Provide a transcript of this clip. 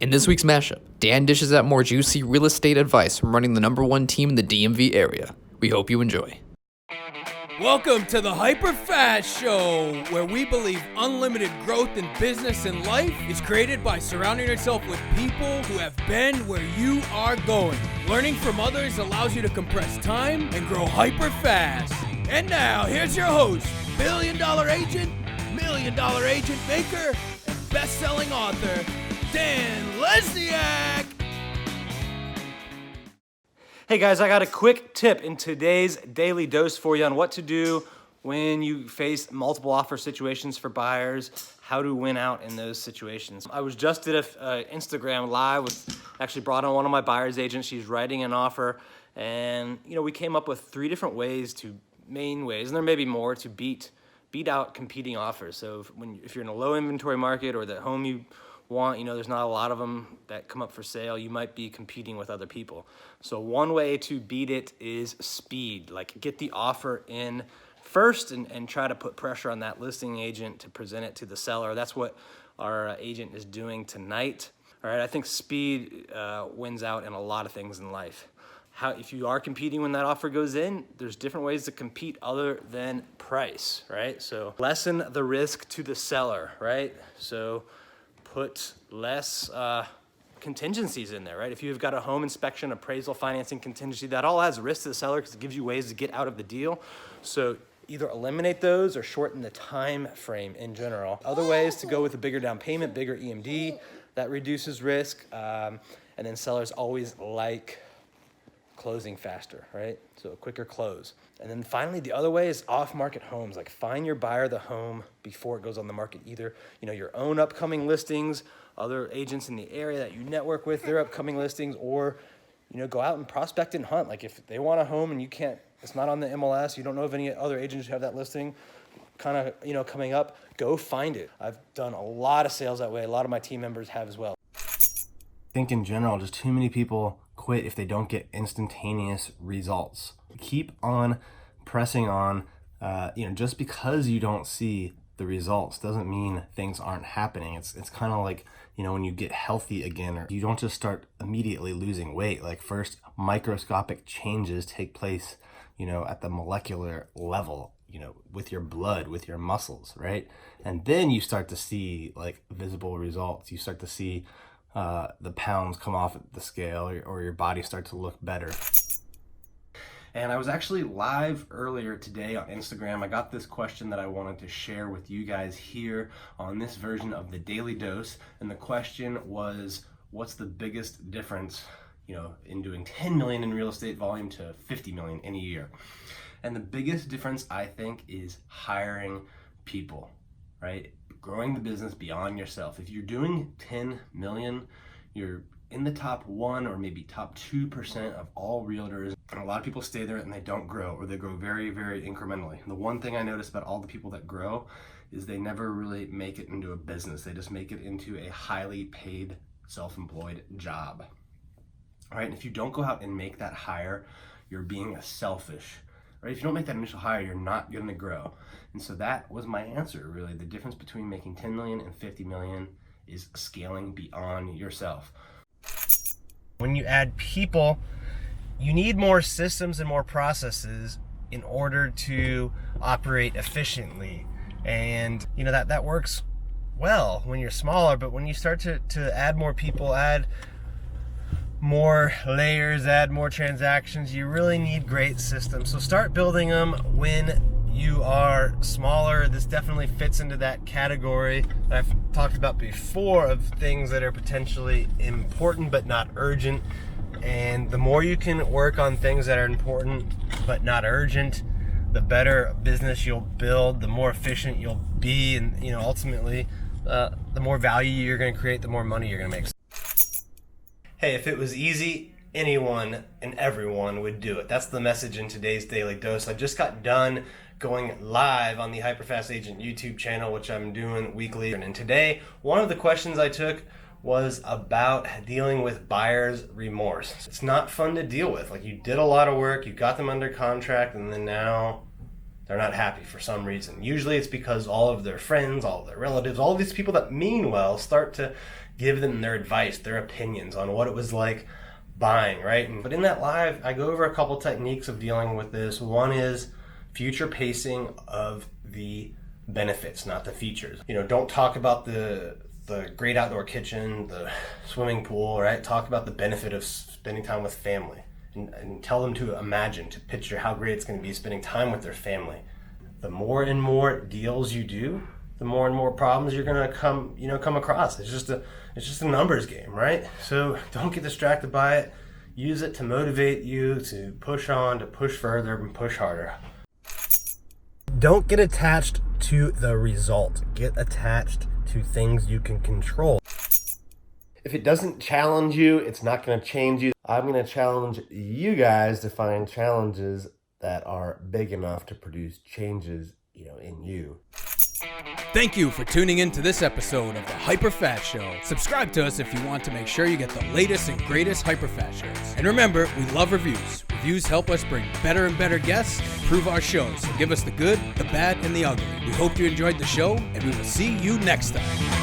In this week's mashup, Dan dishes out more juicy real estate advice from running the #1 team in the DMV area. We hope you enjoy. Welcome to the HyperFast Show, where we believe unlimited growth in business and life is created by surrounding yourself with people who have been where you are going. Learning from others allows you to compress time and grow hyper fast. And now, here's your host, billion-dollar agent, million-dollar agent maker, and best-selling author, Dan Lesniak. Hey guys, I got a quick tip in today's daily dose for you on what to do when you face multiple offer situations for buyers, how to win out in those situations. I was just did a Instagram live actually brought on one of my buyer's agents. She's writing an offer, and we came up with 3 different main ways, and there may be more, to beat out competing offers. So if you're in a low inventory market or the home you want, there's not a lot of them that come up for sale, you might be competing with other people. So one way to beat it is speed. Like, get the offer in first and try to put pressure on that listing agent to present it to the seller. That's what our agent is doing tonight. All right, I think speed wins out in a lot of things in life. If you are competing when that offer goes in, there's different ways to compete other than price, right? So lessen the risk to the seller, right? So put less contingencies in there, right? If you've got a home inspection, appraisal, financing contingency, that all adds risk to the seller because it gives you ways to get out of the deal. So either eliminate those or shorten the time frame in general. Other ways to go with a bigger down payment, bigger EMD, that reduces risk. And then sellers always like closing faster, right? So a quicker close. And then finally, the other way is off-market homes. Like, find your buyer the home before it goes on the market. Either, your own upcoming listings, other agents in the area that you network with, their upcoming listings, or, go out and prospect and hunt. Like, if they want a home and it's not on the MLS, you don't know of any other agents who have that listing kind of, coming up, go find it. I've done a lot of sales that way. A lot of my team members have as well. I think in general, just too many people quit if they don't get instantaneous results. Keep on pressing on. Just because you don't see the results doesn't mean things aren't happening. It's kind of like, when you get healthy again, or you don't just start immediately losing weight. Like, first microscopic changes take place, at the molecular level, with your blood, with your muscles, right? And then you start to see like visible results. You start to see the pounds come off the scale, or your body start to look better. And I was actually live earlier today on Instagram. I got this question that I wanted to share with you guys here on this version of the Daily Dose. And the question was, what's the biggest difference, in doing 10 million in real estate volume to 50 million in a year? And the biggest difference, I think, is hiring people, right? Growing the business beyond yourself. If you're doing 10 million, you're in the top 1 or maybe top 2% of all realtors. And a lot of people stay there and they don't grow, or they grow very, very incrementally. And the one thing I notice about all the people that grow is they never really make it into a business. They just make it into a highly paid, self-employed job. All right, and if you don't go out and make that hire, you're being selfish. Right? If you don't make that initial hire, you're not going to grow. And so that was my answer, really. The difference between making 10 million and 50 million is scaling beyond yourself. When you add people, you need more systems and more processes in order to operate efficiently. And, that works well when you're smaller, but when you start to add more people, add more layers, add more transactions, you really need great systems. So start building them when you are smaller. This definitely fits into that category that I've talked about before of things that are potentially important but not urgent. And the more you can work on things that are important but not urgent, the better business you'll build, the more efficient you'll be, and ultimately the more value you're going to create, the more money you're going to make. Hey, if it was easy, anyone and everyone would do it. That's the message in today's Daily Dose. I just got done going live on the HyperFast Agent YouTube channel, which I'm doing weekly. And today, one of the questions I took was about dealing with buyer's remorse. It's not fun to deal with. Like, you did a lot of work, you got them under contract, and then now they're not happy for some reason. Usually it's because all of their friends, all of their relatives, all of these people that mean well start to give them their advice, their opinions on what it was like buying, right? But in that live, I go over a couple techniques of dealing with this. One is future pacing of the benefits, not the features. Don't talk about the great outdoor kitchen, the swimming pool, right? Talk about the benefit of spending time with family and tell them to imagine, to picture how great it's going to be spending time with their family. The more and more deals you do, the more and more problems you're going to come across. It's just a numbers game, right? So don't get distracted by it. Use it to motivate you to push on, to push further and push harder. Don't get attached to the result. Get attached to things you can control. If it doesn't challenge you, it's not going to change you. I'm going to challenge you guys to find challenges that are big enough to produce changes, in you. Thank you for tuning in to this episode of the HyperFast Show. Subscribe to us if you want to make sure you get the latest and greatest HyperFast shows. And remember, we love reviews. Reviews help us bring better and better guests and improve our shows. So give us the good, the bad, and the ugly. We hope you enjoyed the show, and we will see you next time.